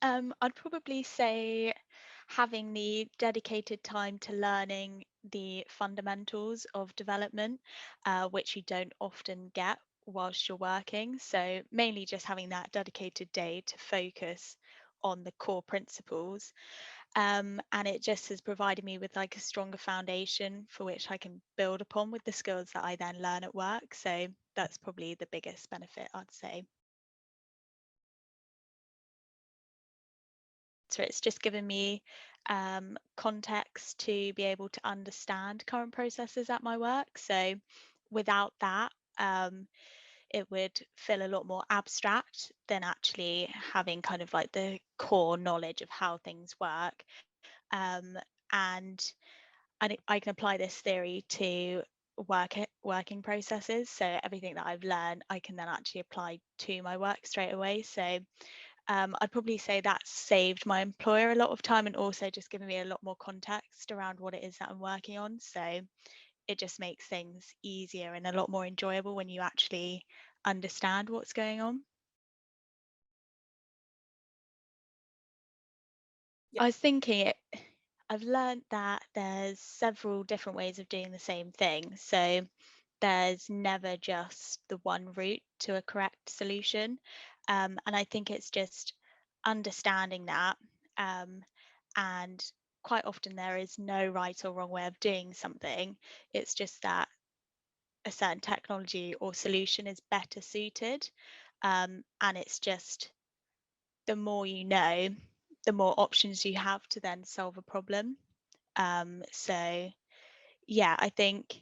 I'd probably say having the dedicated time to learning the fundamentals of development, which you don't often get whilst you're working. So mainly just having that dedicated day to focus on the core principles. And it just has provided me with like a stronger foundation for which I can build upon with the skills that I then learn at work. So that's probably the biggest benefit, I'd say. So it's just given me context to be able to understand current processes at my work. So without that, it would feel a lot more abstract than actually having kind of like the core knowledge of how things work. Um, and I can apply this theory to working processes. So everything that I've learned, I can then actually apply to my work straight away. So I'd probably say that's saved my employer a lot of time and also just given me a lot more context around what it is that I'm working on. So it just makes things easier and a lot more enjoyable when you actually understand what's going on. Yeah. I was thinking I've learned that there's several different ways of doing the same thing. So there's never just the one route to a correct solution. And I think it's just understanding that. Um, and quite often there is no right or wrong way of doing something. It's just that a certain technology or solution is better suited. And it's just the more you know, the more options you have to then solve a problem. So, yeah, I think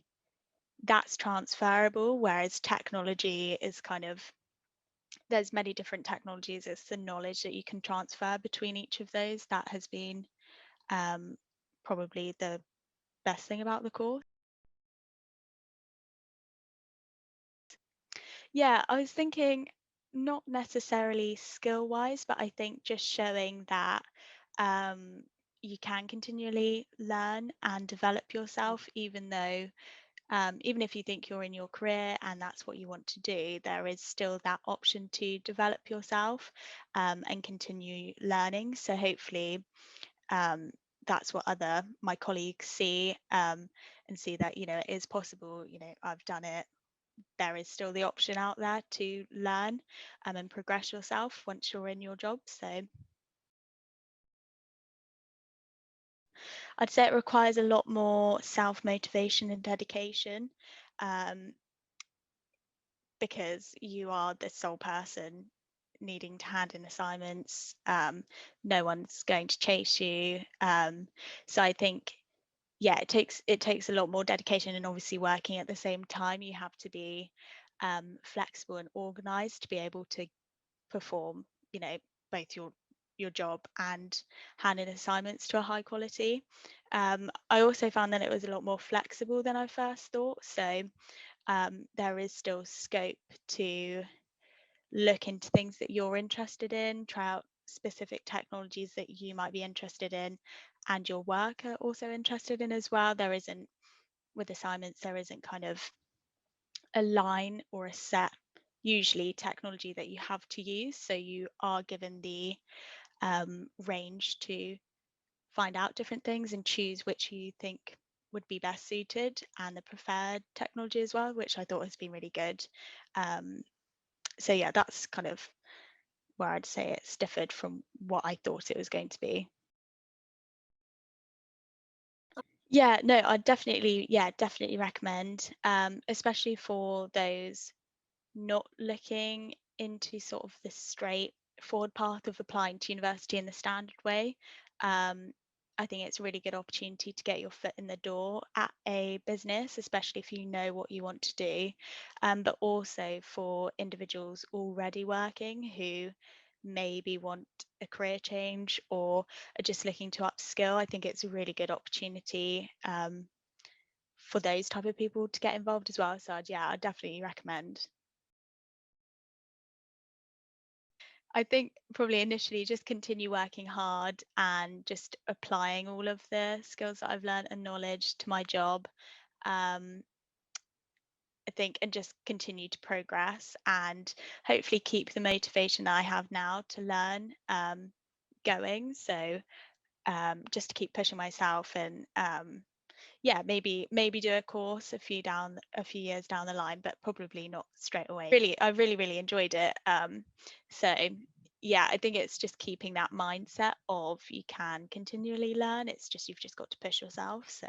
that's transferable, whereas technology is kind of there's many different technologies. It's the knowledge that you can transfer between each of those that has been um, probably the best thing about the course. Yeah, I was thinking not necessarily skill wise, but I think just showing that um, you can continually learn and develop yourself, even though even if you think you're in your career and that's what you want to do, there is still that option to develop yourself and continue learning. So hopefully um, that's what other my colleagues see and see that it is possible. I've done it. There is still the option out there to learn and progress yourself once you're in your job. So I'd say it requires a lot more self motivation and dedication. Um, because you are the sole person needing to hand in assignments. No one's going to chase you. So I think, yeah, it takes a lot more dedication, and obviously working at the same time, you have to be flexible and organized to be able to perform, both your job and hand in assignments to a high quality. I also found that it was a lot more flexible than I first thought. So there is still scope to look into things that you're interested in, try out specific technologies that you might be interested in and your work are also interested in as well. There isn't, with assignments, there isn't kind of a line or a set, usually technology that you have to use. So you are given the range to find out different things and choose which you think would be best suited and the preferred technology as well, which I thought has been really good. Um, so yeah, that's kind of where I'd say it's differed from what I thought it was going to be. Yeah, no, I definitely recommend, especially for those not looking into sort of the straightforward path of applying to university in the standard way. Um, I think it's a really good opportunity to get your foot in the door at a business, especially if you know what you want to do. But also for individuals already working who maybe want a career change or are just looking to upskill. I think it's a really good opportunity for those type of people to get involved as well. So I definitely recommend. I think probably initially just continue working hard and just applying all of the skills that I've learned and knowledge to my job. Um, I think, and just continue to progress and hopefully keep the motivation that I have now to learn. going. So just to keep pushing myself, and yeah, maybe do a course a few years down the line, but probably not straight away. I really enjoyed it. So yeah, I think it's just keeping that mindset of you can continually learn. It's just you've just got to push yourself. So